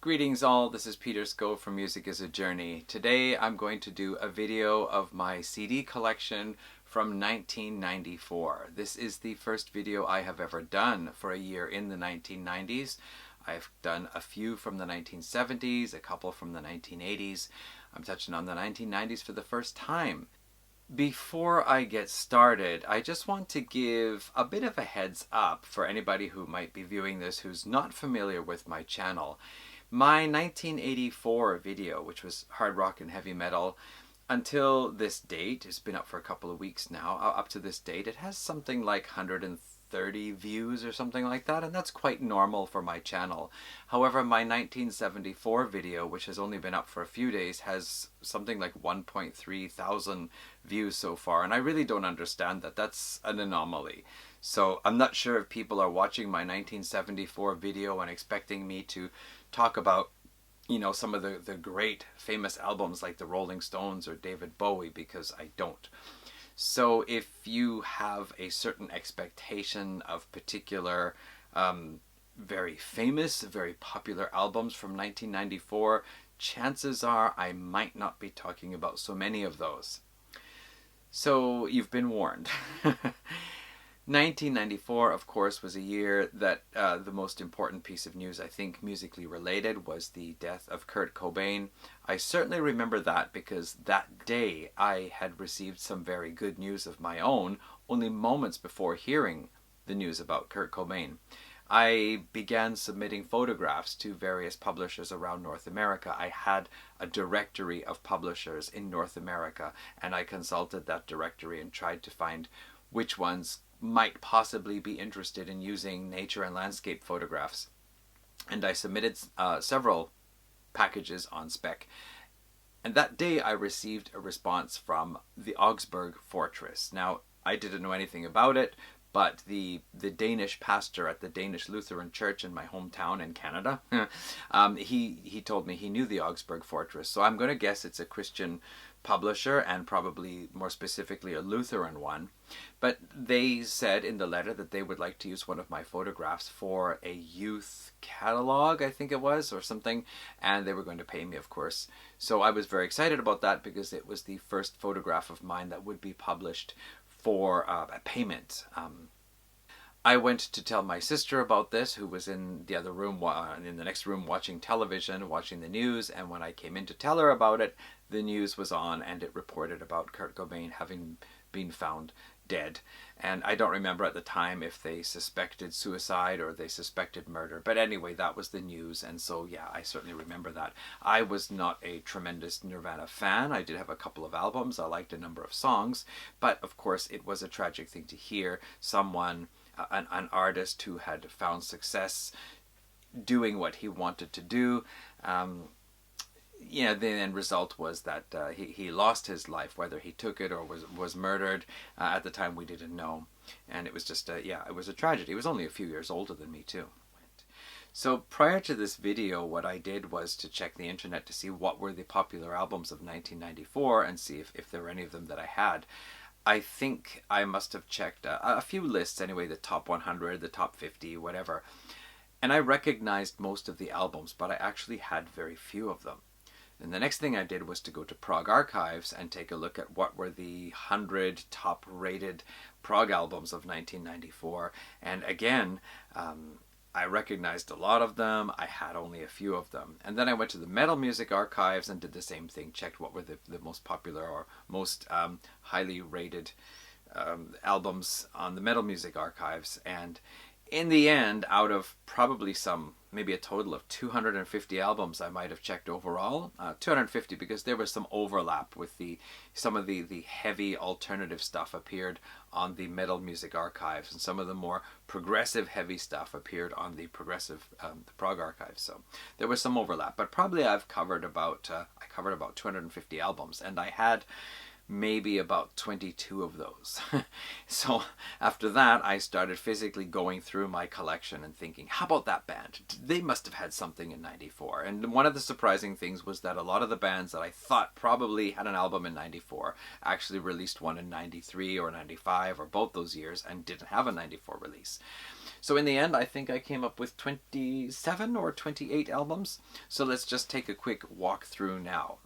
Greetings all, this is Peter Sco from Music is a Journey. Today I'm going to do a video of my CD collection from 1994. This is the first video I have ever done for a year in the 1990s. I've done a few from the 1970s, a couple from the 1980s. I'm touching on the 1990s for the first time. Before I get started, I just want to give a bit of a heads up for anybody who might be viewing this who's not familiar with my channel. My 1984 video, which was hard rock and heavy metal, until this date, it's been up for a couple of weeks now, up to this date, it has something like 130 views or something like that, and that's quite normal for my channel. However, my 1974 video, which has only been up for a few days, has something like 1.3 thousand views so far, and I really don't understand that. That's an anomaly. So I'm not sure if people are watching my 1974 video and expecting me to talk about, you know, some of the great famous albums like the Rolling Stones or David Bowie, because I don't. So if you have a certain expectation of particular very famous, very popular albums from 1994, chances are I might not be talking about so many of those. So you've been warned. 1994, of course, was a year that the most important piece of news, I think, musically related, was the death of Kurt Cobain. I certainly remember that because that day I had received some very good news of my own, only moments before hearing the news about Kurt Cobain. I began submitting photographs to various publishers around North America. I had a directory of publishers in North America, and I consulted that directory and tried to find which ones might possibly be interested in using nature and landscape photographs. And I submitted several packages on spec. And that day I received a response from the Augsburg Fortress. Now, I didn't know anything about it, but the Danish pastor at the Danish Lutheran Church in my hometown in Canada, he told me he knew the Augsburg Fortress. So I'm going to guess it's a Christian publisher, and probably more specifically a Lutheran one. But they said in the letter that they would like to use one of my photographs for a youth catalog, I think it was, or something, and they were going to pay me, of course. So I was very excited about that because it was the first photograph of mine that would be published for a payment. I went to tell my sister about this, who was in the other room, in the next room, watching television, watching the news, and when I came in to tell her about it, the news was on and it reported about Kurt Cobain having been found dead. And I don't remember at the time if they suspected suicide or they suspected murder, but anyway, that was the news, and so yeah, I certainly remember that. I was not a tremendous Nirvana fan. I did have a couple of albums, I liked a number of songs, but of course it was a tragic thing to hear someone, an artist who had found success doing what he wanted to do. The end result was that he lost his life. Whether he took it or was murdered, at the time we didn't know. And it was just, it was a tragedy. He was only a few years older than me too. So prior to this video, what I did was to check the internet to see what were the popular albums of 1994 and see if there were any of them that I had. I think I must have checked a few lists anyway, the top 100, the top 50, whatever. And I recognized most of the albums, but I actually had very few of them. And the next thing I did was to go to prog archives and take a look at what were the 100 top rated prog albums of 1994. And again, I recognized a lot of them. I had only a few of them. And then I went to the metal music archives and did the same thing, checked what were the most popular or most highly rated albums on the metal music archives. And in the end, out of probably maybe a total of 250 albums I might have checked overall, 250 because there was some overlap with some of the heavy alternative stuff appeared on the metal music archives, and some of the more progressive heavy stuff appeared on the progressive the prog archives. So there was some overlap, but probably I covered about 250 albums, and I had maybe about 22 of those. So after that, I started physically going through my collection and thinking, how about that band? They must have had something in 94. And one of the surprising things was that a lot of the bands that I thought probably had an album in 94 actually released one in 93 or 95 or both those years and didn't have a 94 release. So in the end, I think I came up with 27 or 28 albums. So let's just take a quick walk through now.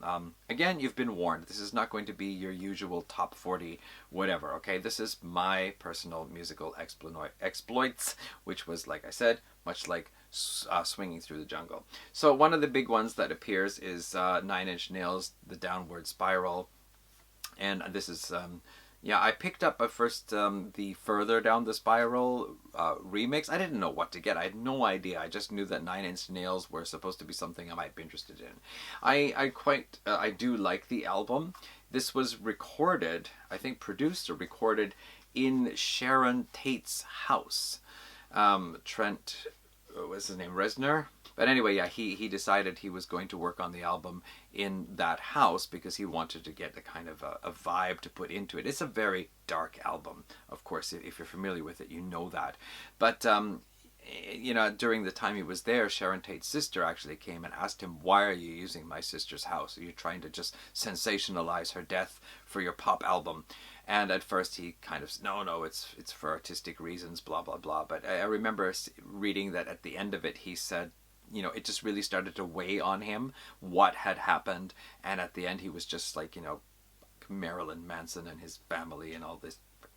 Again, you've been warned. This is not going to be your usual top 40 whatever, okay? This is my personal musical exploits, which was, like I said, much like swinging through the jungle. So one of the big ones that appears is 9 Inch Nails, The Downward Spiral. And this is... yeah, I picked up at first the Further Down the Spiral remix. I didn't know what to get. I had no idea. I just knew that 9 Inch Nails were supposed to be something I might be interested in. I do like the album. This was recorded, I think produced or recorded in Sharon Tate's house. Trent, what's his name, Reznor? But anyway, yeah, he decided he was going to work on the album in that house because he wanted to get a kind of a vibe to put into it. It's a very dark album. Of course, if you're familiar with it, you know that. But, you know, during the time he was there, Sharon Tate's sister actually came and asked him, why are you using my sister's house? Are you trying to just sensationalize her death for your pop album? And at first he kind of said, no, it's for artistic reasons, blah, blah, blah. But I remember reading that at the end of it, he said, you know, it just really started to weigh on him what had happened. And at the end, he was just like, you know, Marilyn Manson and his family and all this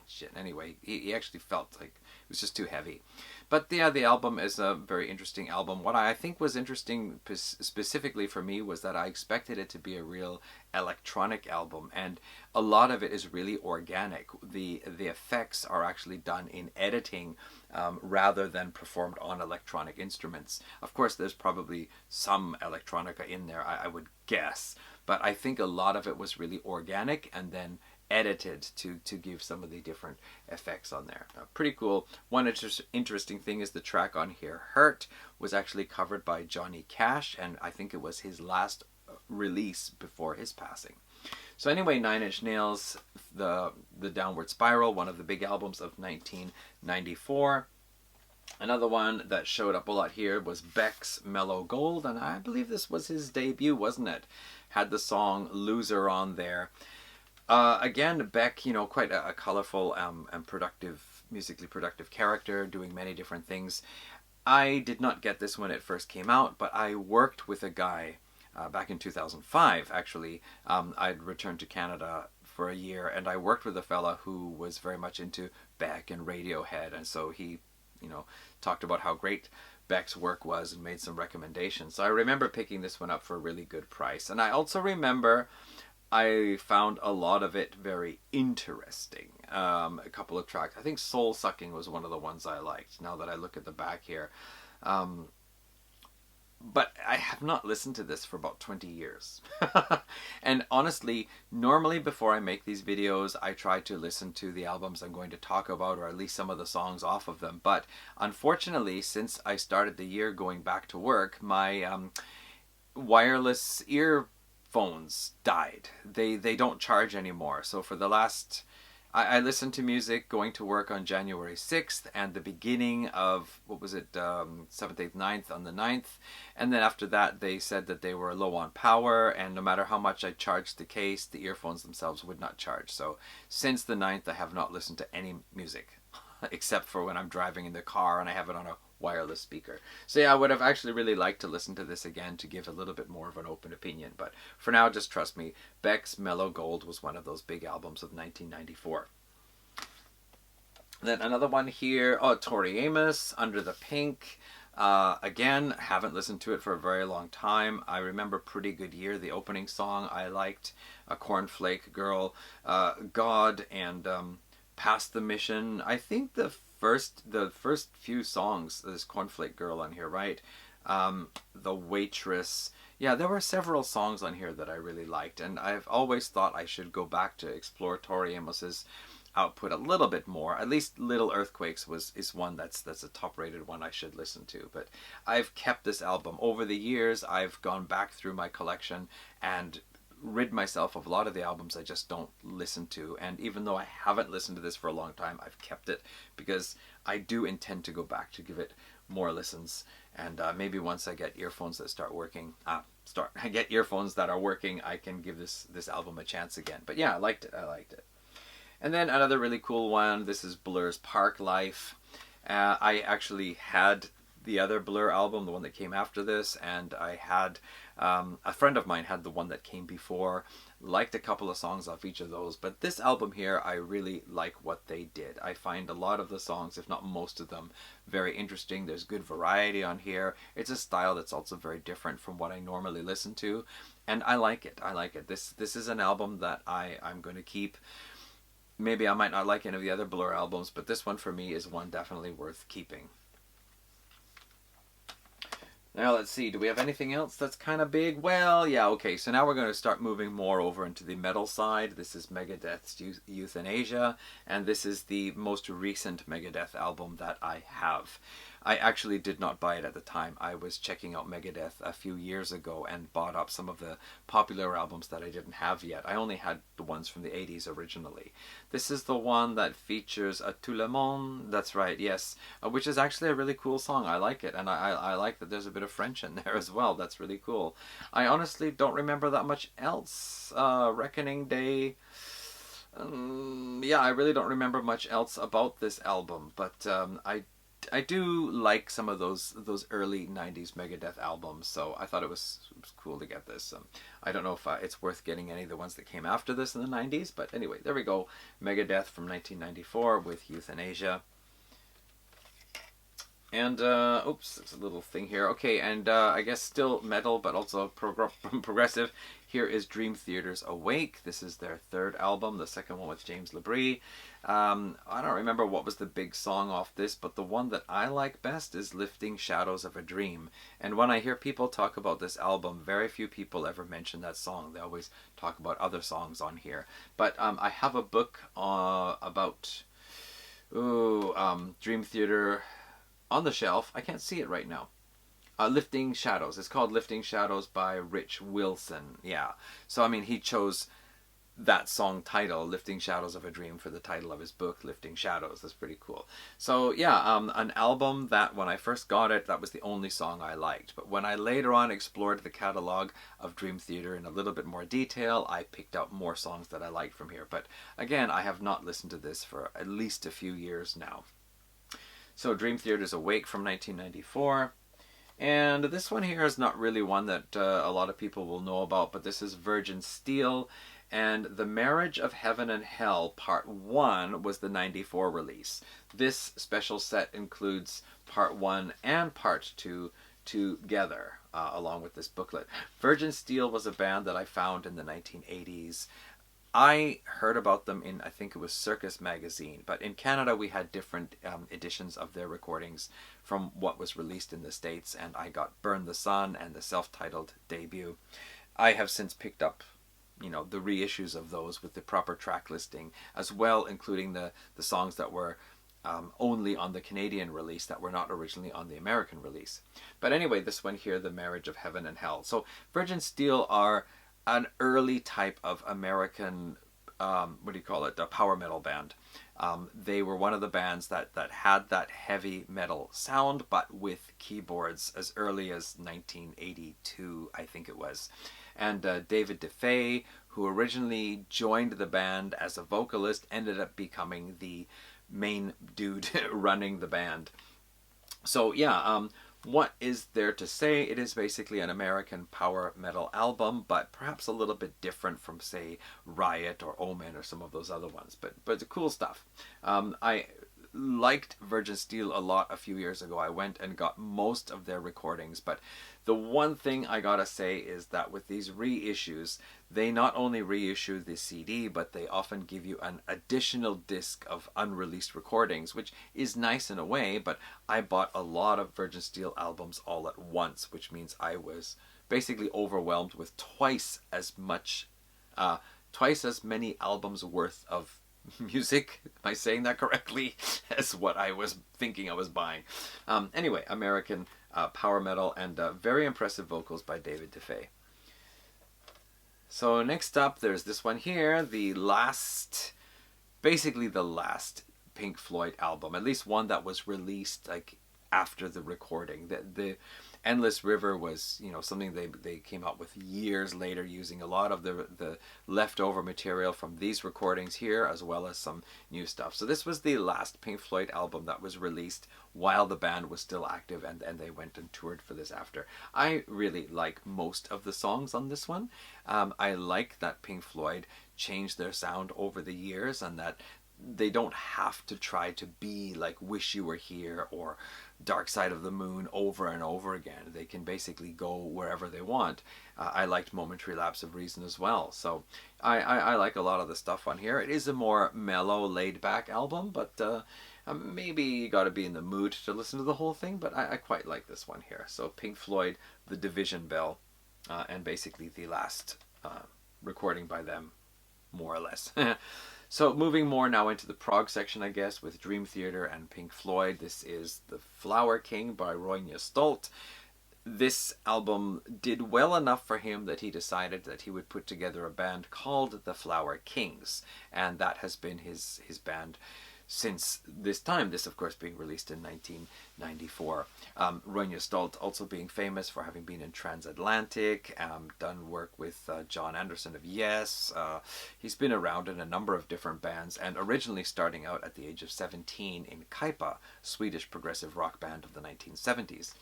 shit. Anyway, he actually felt like it was just too heavy. But yeah, the album is a very interesting album. What I think was interesting specifically for me was that I expected it to be a real electronic album, and a lot of it is really organic. The effects are actually done in editing rather than performed on electronic instruments. Of course, there's probably some electronica in there, I would guess, but I think a lot of it was really organic and then edited to give some of the different effects on there. Pretty cool. One interesting thing is the track on here, Hurt, was actually covered by Johnny Cash, and I think it was his last release before his passing. So anyway, 9 Inch Nails, the Downward Spiral, one of the big albums of 1994. Another one that showed up a lot here was Becks' Mellow Gold, and I believe this was his debut, wasn't it? Had the song Loser on there. Again, Beck, you know, quite a colorful and productive, musically productive character, doing many different things. I did not get this when it first came out, but I worked with a guy back in 2005, actually. I'd returned to Canada for a year, and I worked with a fella who was very much into Beck and Radiohead, and so he, you know, talked about how great Beck's work was and made some recommendations. So I remember picking this one up for a really good price. And I also remember I found a lot of it very interesting. A couple of tracks. I think Soul Sucking was one of the ones I liked, now that I look at the back here. But I have not listened to this for about 20 years. And honestly, normally before I make these videos, I try to listen to the albums I'm going to talk about, or at least some of the songs off of them. But unfortunately, since I started the year going back to work, my wireless earphones died. They don't charge anymore. So for the last... I listened to music going to work on January 6th and the beginning of, 7th, 8th, 9th on the 9th. And then after that, they said that they were low on power, and no matter how much I charged the case, the earphones themselves would not charge. So since the 9th, I have not listened to any music, except for when I'm driving in the car and I have it on a wireless speaker. So yeah, I would have actually really liked to listen to this again to give a little bit more of an open opinion, but for now, just trust me, Becks' Mellow Gold was one of those big albums of 1994. Then another one here, Tori Amos, Under the Pink. Again, haven't listened to it for a very long time. I remember Pretty Good Year, the opening song I liked, A Cornflake Girl, God, and Past the Mission. I think the first few songs, there's Cornflake Girl on here, right? The Waitress. Yeah, there were several songs on here that I really liked, and I've always thought I should go back to explore Tori Amos's output a little bit more. At least Little Earthquakes is one that's a top rated one I should listen to. But I've kept this album over the years. I've gone back through my collection and rid myself of a lot of the albums I just don't listen to. And even though I haven't listened to this for a long time, I've kept it because I do intend to go back to give it more listens. And maybe once I get earphones that start working, I get earphones that are working, I can give this album a chance again. But yeah, I liked it. And then another really cool one. This is Blur's Park Life. I actually had the other Blur album, the one that came after this, and I had a friend of mine had the one that came before. Liked a couple of songs off each of those, but this album here, I really like what they did. I find a lot of the songs, if not most of them, very interesting. There's good variety on here. It's a style that's also very different from what I normally listen to, and I like it. This is an album that I'm going to keep. Maybe I might not like any of the other Blur albums, but this one for me is one definitely worth keeping. Now let's see, do we have anything else that's kind of big? Well, yeah, okay, so now we're going to start moving more over into the metal side. This is Megadeth's Euthanasia, and this is the most recent Megadeth album that I have. I actually did not buy it at the time. I was checking out Megadeth a few years ago and bought up some of the popular albums that I didn't have yet. I only had the ones from the 80s originally. This is the one that features a Tout le monde, that's right, yes, which is actually a really cool song. I like it, and I like that there's a bit of French in there as well. That's really cool. I honestly don't remember that much else. Reckoning Day. Yeah, I really don't remember much else about this album, but I do like some of those early 90s Megadeth albums, so I thought it was cool to get this. I don't know if it's worth getting any of the ones that came after this in the 90s, but anyway, there we go. Megadeth from 1994 with Euthanasia. And, oops, there's a little thing here. Okay, and I guess still metal, but also progressive. Here is Dream Theater's Awake. This is their third album, the second one with James LaBrie. I don't remember what was the big song off this, but the one that I like best is Lifting Shadows of a Dream. And when I hear people talk about this album, very few people ever mention that song. They always talk about other songs on here. But I have a book about Dream Theater on the shelf. I can't see it right now. Lifting Shadows. It's called Lifting Shadows by Rich Wilson. Yeah. So, I mean, he chose that song title, Lifting Shadows of a Dream, for the title of his book, Lifting Shadows. That's pretty cool. So, yeah, an album that when I first got it, that was the only song I liked. But when I later on explored the catalog of Dream Theater in a little bit more detail, I picked out more songs that I liked from here. But again, I have not listened to this for at least a few years now. So, Dream Theater's Awake from 1994. And this one here is not really one that a lot of people will know about, but this is Virgin Steel, and The Marriage of Heaven and Hell Part 1 was the 94 release. This special set includes Part 1 and Part 2 together, along with this booklet. Virgin Steel was a band that I found in the 1980s. I heard about them in, I think it was Circus Magazine, but in Canada we had different editions of their recordings from what was released in the States, and I got Burn the Sun and the self-titled debut. I have since picked up, the reissues of those with the proper track listing, as well including the songs that were only on the Canadian release that were not originally on the American release. But anyway, this one here, The Marriage of Heaven and Hell. So Virgin Steel are an early type of American, a power metal band. They were one of the bands that had that heavy metal sound, but with keyboards as early as 1982, I think it was. And David DeFay, who originally joined the band as a vocalist, ended up becoming the main dude running the band. So yeah, what is there to say? It is basically an American power metal album, but perhaps a little bit different from, say, Riot or Omen or some of those other ones. But the cool stuff. I liked Virgin Steel a lot a few years ago. I went and got most of their recordings, but the one thing I gotta say is that with these reissues, they not only reissue the CD, but they often give you an additional disc of unreleased recordings, which is nice in a way, but I bought a lot of Virgin Steel albums all at once, which means I was basically overwhelmed with twice as many albums worth of music, am I saying that correctly, as what I was thinking I was buying. Anyway, American power metal, and very impressive vocals by David DeFay. So next up, there's this one here, basically the last Pink Floyd album, at least one that was released like after the recording. The Endless River was, something they came out with years later, using a lot of the leftover material from these recordings here, as well as some new stuff. So this was the last Pink Floyd album that was released while the band was still active, and they went and toured for this after. I really like most of the songs on this one. I like that Pink Floyd changed their sound over the years, and that they don't have to try to be like Wish You Were Here or Dark Side of the Moon over and over again. They can basically go wherever they want. I liked Momentary Lapse of Reason as well. So I like a lot of the stuff on here. It is a more mellow, laid-back album, but maybe you got to be in the mood to listen to the whole thing, but I quite like this one here. So Pink Floyd, The Division Bell, and basically the last recording by them, more or less. So moving more now into the prog section, I guess, with Dream Theater and Pink Floyd. This is The Flower King by Roine Stolt. This album did well enough for him that he decided that he would put together a band called The Flower Kings, and that has been his band since this time. This, of course, being released in 1994. Roine Stolt also being famous for having been in Transatlantic, done work with John Anderson of Yes. He's been around in a number of different bands, and originally starting out at the age of 17 in Kaipa, Swedish progressive rock band of the 1970s.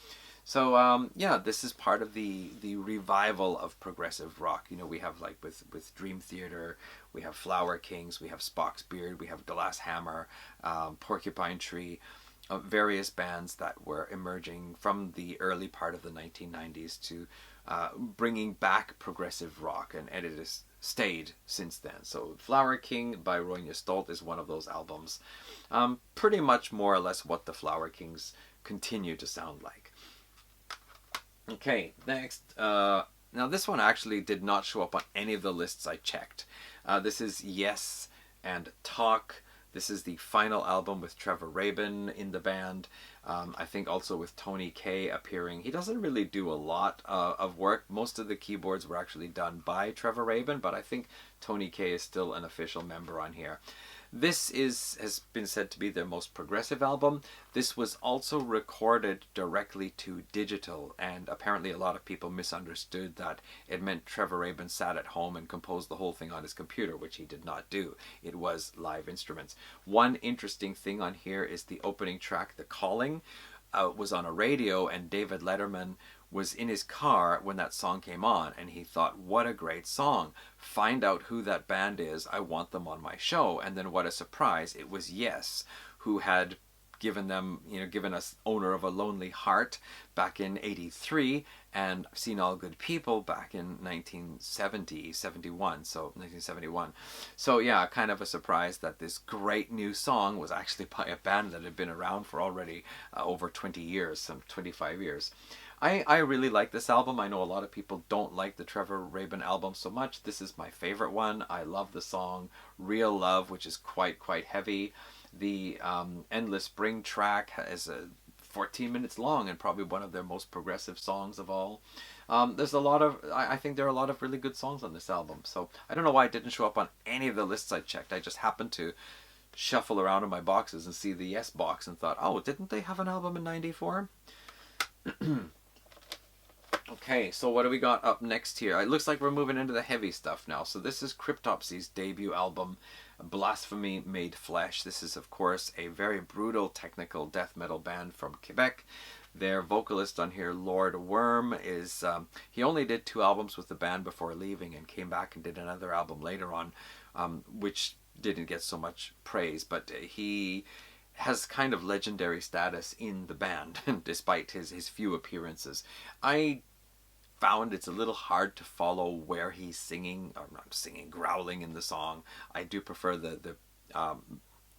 So yeah, this is part of the revival of progressive rock. We have like with Dream Theater, we have Flower Kings, we have Spock's Beard, we have Glass Hammer, Porcupine Tree, various bands that were emerging from the early part of the 1990s to bringing back progressive rock, and it has stayed since then. So Flower King by Roine Stolt is one of those albums. Pretty much more or less what the Flower Kings continue to sound like. Okay, next. Now this one actually did not show up on any of the lists I checked. This is Yes and Talk. This is the final album with Trevor Rabin in the band. I think also with Tourniquet appearing. He doesn't really do a lot of work. Most of the keyboards were actually done by Trevor Rabin, but I think Tourniquet is still an official member on here. This has been said to be their most progressive album. This was also recorded directly to digital, and apparently a lot of people misunderstood that it meant Trevor Rabin sat at home and composed the whole thing on his computer, which he did not do. It was live instruments. One interesting thing on here is the opening track, The Calling, was on a radio, and David Letterman was in his car when that song came on, and he thought, what a great song. Find out who that band is. I want them on my show. And then what a surprise. It was Yes, who had given us Owner of a Lonely Heart back in 83, and Seen All Good People back in 1971. So yeah, kind of a surprise that this great new song was actually by a band that had been around for already over 20 years, some 25 years. I really like this album. I know a lot of people don't like the Trevor Rabin album so much. This is my favorite one. I love the song Real Love, which is quite heavy. The Endless Spring track is 14 minutes long and probably one of their most progressive songs of all. There's a lot of, I think there are a lot of really good songs on this album. So I don't know why it didn't show up on any of the lists I checked. I just happened to shuffle around in my boxes and see the Yes box and thought, oh, didn't they have an album in 94? Okay, so what do we got up next here? It looks like we're moving into the heavy stuff now. So this is Cryptopsy's debut album, Blasphemy Made Flesh. This is, of course, a very brutal technical death metal band from Quebec. Their vocalist on here, Lord Worm, is he only did 2 albums with the band before leaving and came back and did another album later on, which didn't get so much praise, but he has kind of legendary status in the band despite his few appearances. I found it's a little hard to follow where he's singing, or not singing, growling in the song. I do prefer the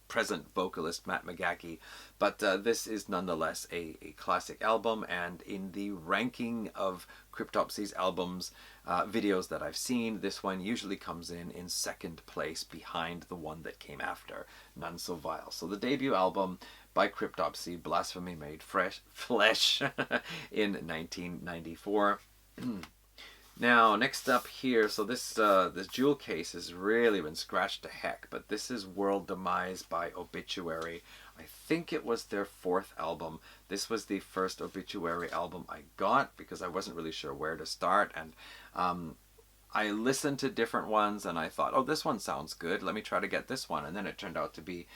present vocalist Matt McGachy, but this is nonetheless a classic album, and in the ranking of Cryptopsy's albums, videos that I've seen, this one usually comes in second place behind the one that came after, None So Vile. So the debut album by Cryptopsy, Blasphemy Made Flesh, in 1994. Now, next up here, so this jewel case has really been scratched to heck, but this is World Demise by Obituary. I think it was their 4th album. This was the first Obituary album I got because I wasn't really sure where to start, and I listened to different ones and I thought, oh, this one sounds good. Let me try to get this one. And then it turned out to be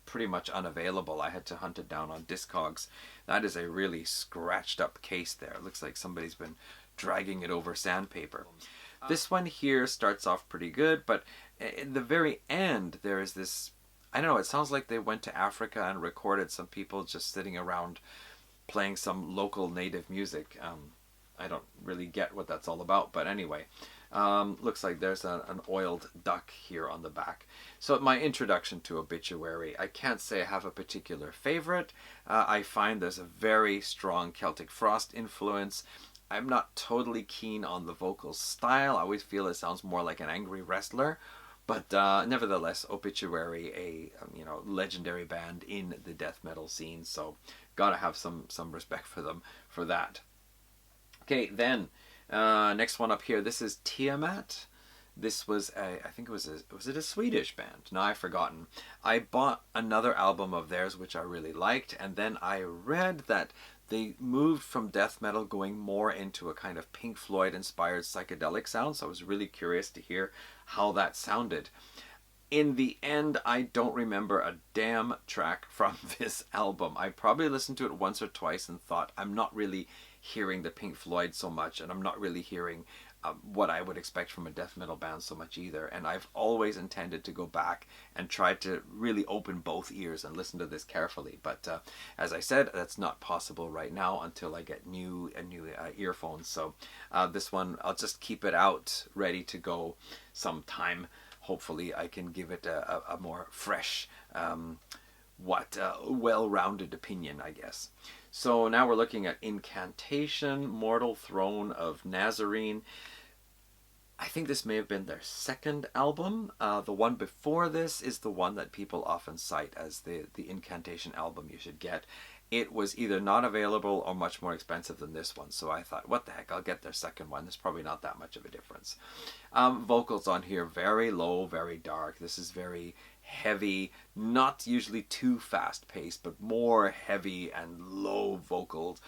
pretty much unavailable. I had to hunt it down on Discogs. That is a really scratched up case there. It looks like somebody's been dragging it over sandpaper. This one here starts off pretty good, but in the very end, there is this, I don't know, it sounds like they went to Africa and recorded some people just sitting around playing some local native music. I don't really get what that's all about, but anyway. Looks like there's an oiled duck here on the back. So my introduction to Obituary, I can't say I have a particular favorite. I find there's a very strong Celtic Frost influence. I'm not totally keen on the vocal style. I always feel it sounds more like an angry wrestler. But nevertheless, Obituary, a legendary band in the death metal scene. So gotta have some respect for them for that. Okay, then next one up here. This is Tiamat. This was I think it was it a Swedish band? No, I've forgotten. I bought another album of theirs which I really liked, and then I read that they moved from death metal going more into a kind of Pink Floyd inspired psychedelic sound. So I was really curious to hear how that sounded. In the end, I don't remember a damn track from this album. I probably listened to it once or twice and thought, I'm not really hearing the Pink Floyd so much, and I'm not really hearing what I would expect from a death metal band so much either. And I've always intended to go back and try to really open both ears and listen to this carefully. But as I said, that's not possible right now until I get new earphones. So this one, I'll just keep it out, ready to go sometime. Hopefully I can give it a more fresh, well-rounded opinion, I guess. So now we're looking at Incantation, Mortal Throne of Nazarene. I think this may have been their 2nd album. The one before this is the one that people often cite as the Incantation album you should get. It was either not available or much more expensive than this one. So I thought, what the heck, I'll get their 2nd one. There's probably not that much of a difference. Vocals on here, very low, very dark. This is very heavy, not usually too fast paced, but more heavy and low vocaled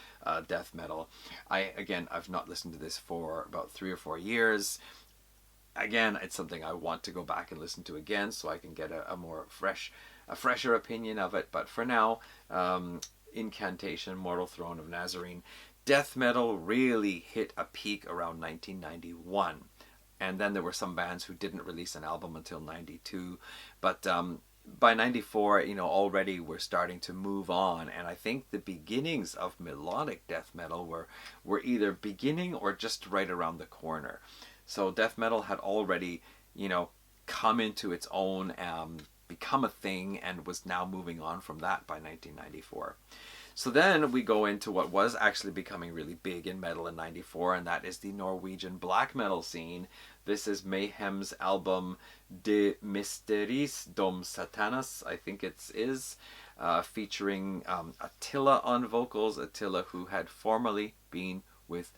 death metal. I've not listened to this for about 3 or 4 years. Again, it's something I want to go back and listen to again so I can get a fresher opinion of it. But for now, Incantation, Mortal Throne of Nazarene. Death metal really hit a peak around 1991. And then there were some bands who didn't release an album until 92. But by 94, already we're starting to move on. And I think the beginnings of melodic death metal were either beginning or just right around the corner. So death metal had already, come into its own, become a thing, and was now moving on from that by 1994. So then we go into what was actually becoming really big in metal in 94, and that is the Norwegian black metal scene. This is Mayhem's album De Mysteris Dom Satanas, I think it is, featuring Attila on vocals. Attila, who had formerly been with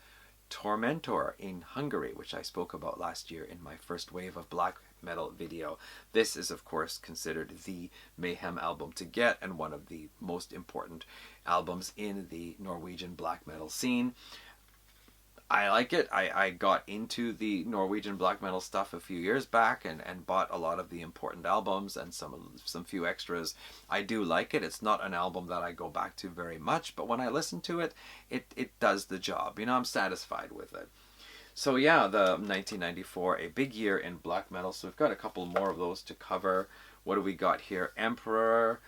Tormentor in Hungary, which I spoke about last year in my first wave of black metal video. This is, of course, considered the Mayhem album to get and one of the most important albums in the Norwegian black metal scene. I like it. I got into the Norwegian black metal stuff a few years back and bought a lot of the important albums and some few extras. I do like it. It's not an album that I go back to very much, but when I listen to it, it does the job. I'm satisfied with it. So yeah, the 1994, a big year in black metal. So we've got a couple more of those to cover. What do we got here? Emperor,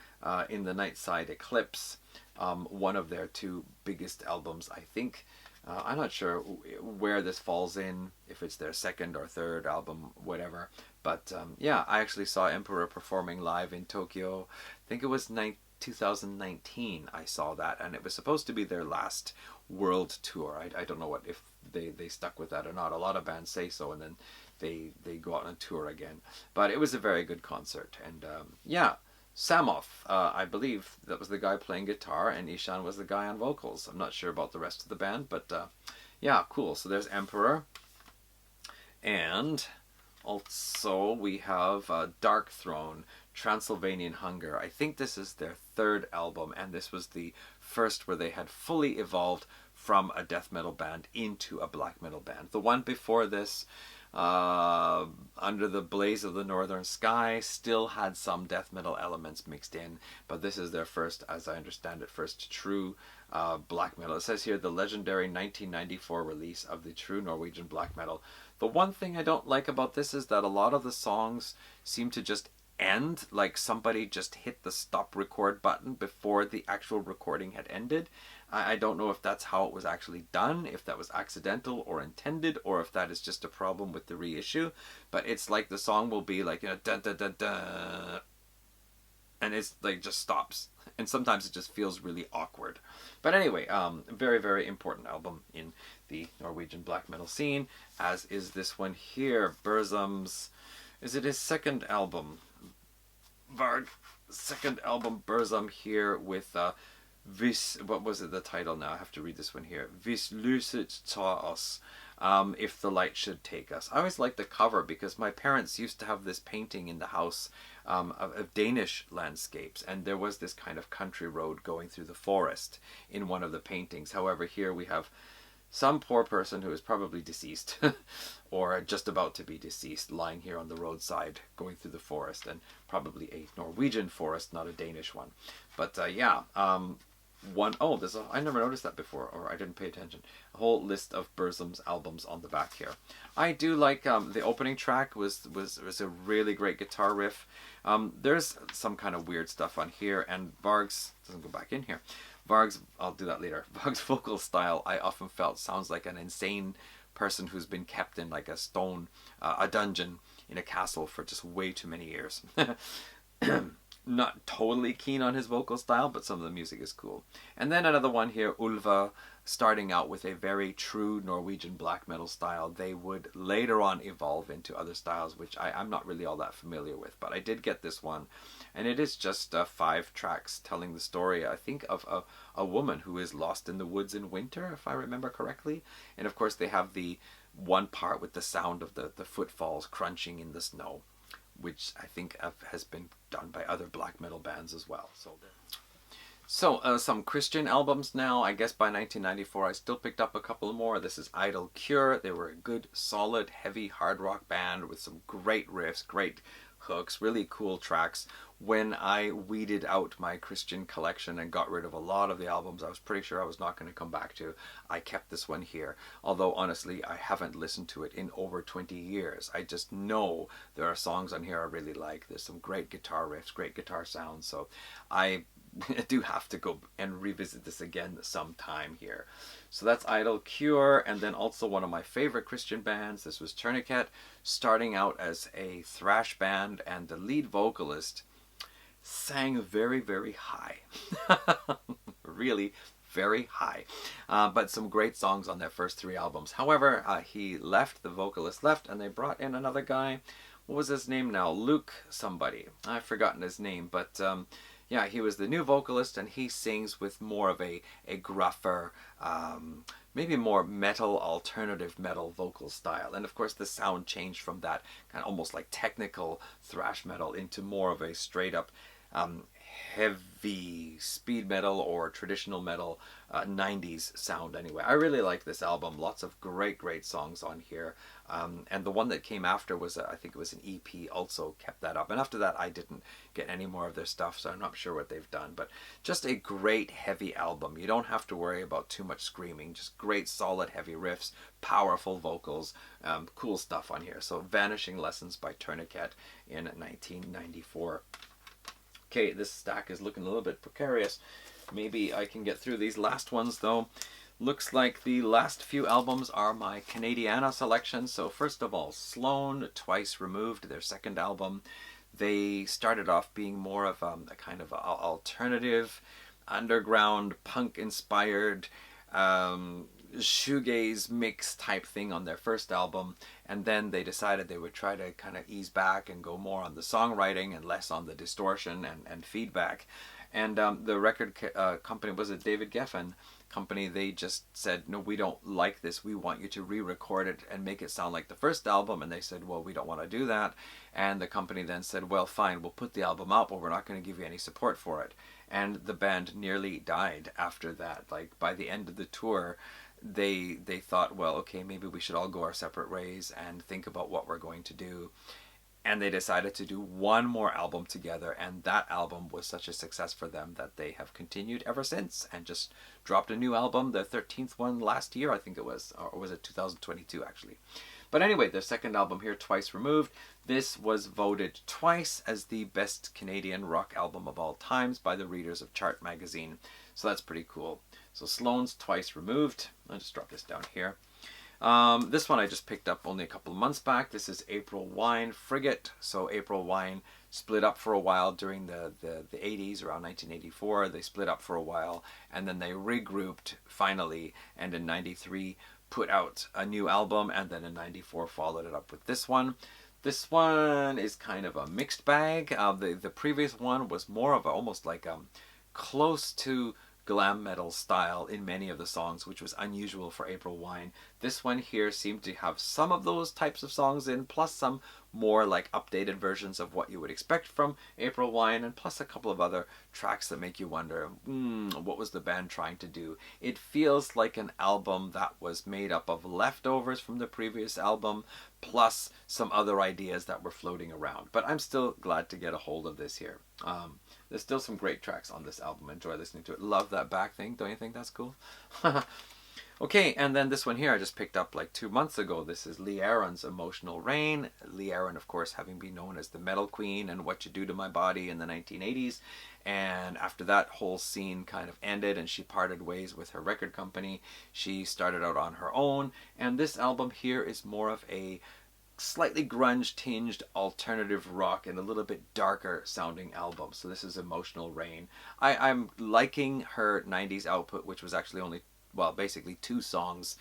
In the Nightside Eclipse, one of their 2 biggest albums, I think. I'm not sure where this falls in, if it's their 2nd or 3rd album, whatever. But yeah, I actually saw Emperor performing live in Tokyo. I think it was 2019 I saw that, and it was supposed to be their last world tour. I don't know if they stuck with that or not. A lot of bands say so, and then they go out on tour again. But it was a very good concert, and yeah. Samoth, I believe that was the guy playing guitar, and Ishan was the guy on vocals. I'm not sure about the rest of the band, but yeah, cool. So there's Emperor. And also we have Dark Throne, Transylvanian Hunger. I think this is their third album, and this was the first where they had fully evolved from a death metal band into a black metal band. The one before this, Under the Blaze of the Northern Sky, still had some death metal elements mixed in, but this is their first, as I understand it, first true black metal. It says here the legendary 1994 release of the true Norwegian black metal. The one thing I don't like about this is that a lot of the songs seem to just end like somebody just hit the stop record button before the actual recording had ended. I don't know if that's how it was actually done, if that was accidental or intended, or if that is just a problem with the reissue. But it's like the song will be like, dun dun dun dun, and it's like just stops. And sometimes it just feels really awkward. But anyway, very, very important album in the Norwegian black metal scene, as is this one here, Burzum's, is it his second album? Varg, second album, Burzum here with what was it, the title now? I have to read this one here. Hvis lyset tar oss, If the Light Should Take Us. I always liked the cover because my parents used to have this painting in the house of Danish landscapes, and there was this kind of country road going through the forest in one of the paintings. However, here we have some poor person who is probably deceased or just about to be deceased lying here on the roadside going through the forest, and probably a Norwegian forest, not a Danish one. But I never noticed that before, or I didn't pay attention. A whole list of Burzum's albums on the back here. I do like the opening track was a really great guitar riff. There's some kind of weird stuff on here, and Varg's doesn't go back in here. Varg's, I'll do that later. Varg's vocal style, I often felt, sounds like an insane person who's been kept in like a dungeon in a castle for just way too many years. Not totally keen on his vocal style, but some of the music is cool. And then another one here, Ulva, starting out with a very true Norwegian black metal style. They would later on evolve into other styles, which I'm not really all that familiar with, but I did get this one. And it is just 5 tracks telling the story, I think, of a woman who is lost in the woods in winter, if I remember correctly. And of course they have the one part with the sound of the footfalls crunching in the snow, which I think has been done by other black metal bands as well. So some Christian albums now. I guess by 1994 I still picked up a couple more. This is Idle Cure. They were a good, solid, heavy hard rock band with some great riffs, great hooks, really cool tracks. When I weeded out my Christian collection and got rid of a lot of the albums I was pretty sure I was not going to come back to, I kept this one here. Although honestly I haven't listened to it in over 20 years. I just know there are songs on here I really like. There's some great guitar riffs, great guitar sounds, so I do have to go and revisit this again sometime here. So that's Idle Cure, and then also one of my favorite Christian bands. This was Tourniquet, starting out as a thrash band, and the lead vocalist sang very, very high. Really very high. But some great songs on their first 3 albums. However, the vocalist left, and they brought in another guy. What was his name now? Luke somebody. I've forgotten his name, but yeah, he was the new vocalist, and he sings with more of a gruffer, maybe more metal, alternative metal vocal style. And of course the sound changed from that kind of almost like technical thrash metal into more of a straight up heavy speed metal or traditional metal 90s sound anyway. I really like this album. Lots of great songs on here. And the one that came after was, I think it was an EP, also kept that up. And after that I didn't get any more of their stuff, so I'm not sure what they've done. But just a great heavy album. You don't have to worry about too much screaming. Just great solid heavy riffs, powerful vocals, cool stuff on here. So Vanishing Lessons by Tourniquet in 1994. Okay, this stack is looking a little bit precarious. Maybe I can get through these last ones though. Looks like the last few albums are my Canadiana selection. So first of all, Sloan, Twice Removed, their second album. They started off being more of a kind of alternative, underground, punk-inspired, shoegaze mix type thing on their first album, and then they decided they would try to kind of ease back and go more on the songwriting and less on the distortion and feedback. And the record company, was it David Geffen, company, they just said, no, we don't like this. We want you to re-record it and make it sound like the first album. And they said, well, we don't want to do that. And the company then said, well, fine, we'll put the album out, but we're not going to give you any support for it. And the band nearly died after that. Like by the end of the tour, they thought, well, okay, maybe we should all go our separate ways and think about what we're going to do. And they decided to do one more album together, and that album was such a success for them that they have continued ever since and just dropped a new album, the 13th one last year, I think it was, or was it 2022 actually. But anyway, their second album here, Twice Removed, this was voted twice as the best Canadian rock album of all times by the readers of Chart magazine. So that's pretty cool. So Sloan's Twice Removed. I'll just drop this down here. This one I just picked up only a couple of months back. This is April Wine Frigate. So April Wine split up for a while during the 80s, around 1984. They split up for a while, and then they regrouped finally, and in 93 put out a new album, and then in 94 followed it up with this one. This one is kind of a mixed bag. The previous one was more of almost like close to glam metal style in many of the songs, which was unusual for April Wine. This one here seemed to have some of those types of songs in, plus some more like updated versions of what you would expect from April Wine, and plus a couple of other tracks that make you wonder, what was the band trying to do? It feels like an album that was made up of leftovers from the previous album, plus some other ideas that were floating around. But I'm still glad to get a hold of this here. There's still some great tracks on this album. Enjoy listening to it. Love that back thing. Don't you think that's cool? Okay, and then this one here I just picked up like 2 months ago. This is Lee Aaron's Emotional Rain. Lee Aaron, of course, having been known as the Metal Queen and What You Do to My Body in the 1980s. And after that whole scene kind of ended and she parted ways with her record company, she started out on her own. And this album here is more of a slightly grunge tinged alternative rock and a little bit darker sounding album. So this is Emotional Rain. I'm liking her 90s output, which was actually only, well, basically two albums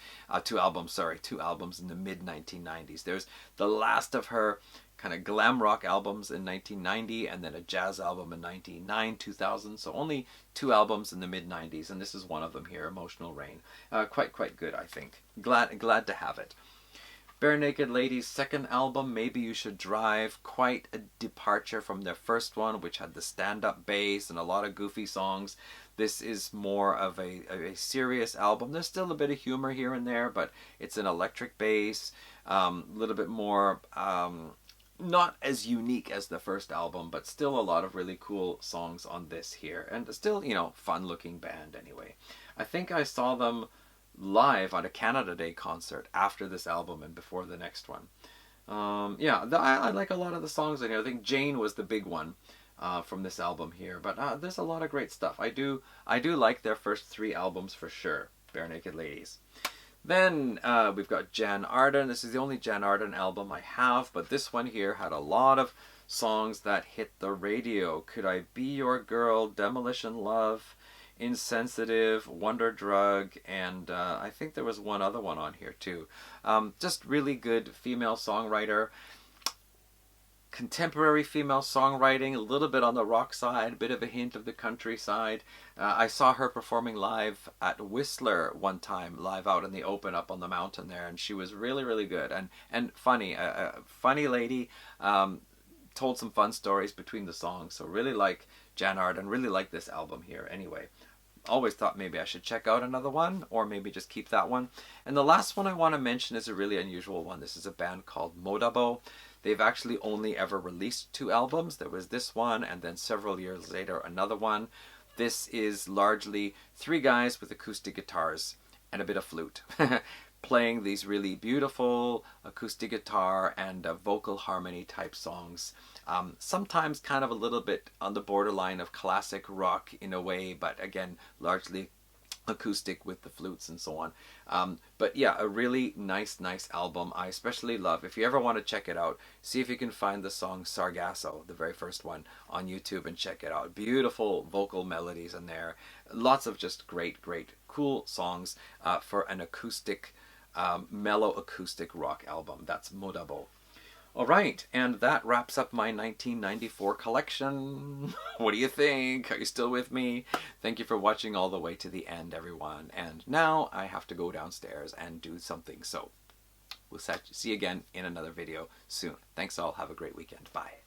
in the mid 1990s. There's the last of her kind of glam rock albums in 1990 and then a jazz album in 1999, 2000. So only two albums in the mid 90s, and this is one of them here, Emotional Rain. Quite good, I think. Glad to have it. Bare Naked Ladies' second album, Maybe You Should Drive, quite a departure from their first one, which had the stand-up bass and a lot of goofy songs. This is more of a serious album. There's still a bit of humor here and there, but it's an electric bass, a little bit more, not as unique as the first album, but still a lot of really cool songs on this here. And still, fun-looking band anyway. I think I saw them live on a Canada Day concert after this album and before the next one. I like a lot of the songs in here. I think Jane was the big one from this album here, but there's a lot of great stuff. I do like their first three albums for sure, Bare Naked Ladies. Then we've got Jan Arden. This is the only Jan Arden album I have, but this one here had a lot of songs that hit the radio. Could I Be Your Girl, Demolition Love, Insensitive, Wonder Drug, and I think there was one other one on here too. Just really good female songwriter. Contemporary female songwriting, a little bit on the rock side, a bit of a hint of the country side. I saw her performing live at Whistler one time, live out in the open up on the mountain there, and she was really, really good and funny. Funny lady, told some fun stories between the songs, so really like Jan Arden, really like this album here anyway. Always thought maybe I should check out another one, or maybe just keep that one. And the last one I want to mention is a really unusual one. This is a band called Modabo. They've actually only ever released two albums. There was this one, and then several years later another one. This is largely three guys with acoustic guitars and a bit of flute playing these really beautiful acoustic guitar and vocal harmony type songs. Sometimes kind of a little bit on the borderline of classic rock in a way, but again, largely acoustic with the flutes and so on. But yeah, a really nice album. I especially love, if you ever want to check it out, see if you can find the song Sargasso, the very first one, on YouTube and check it out. Beautiful vocal melodies in there. Lots of just great, cool songs for an acoustic, mellow acoustic rock album. That's Modabo. All right, and that wraps up my 1994 collection. What do you think? Are you still with me? Thank you for watching all the way to the end, everyone. And now I have to go downstairs and do something. So we'll see you again in another video soon. Thanks all. Have a great weekend. Bye.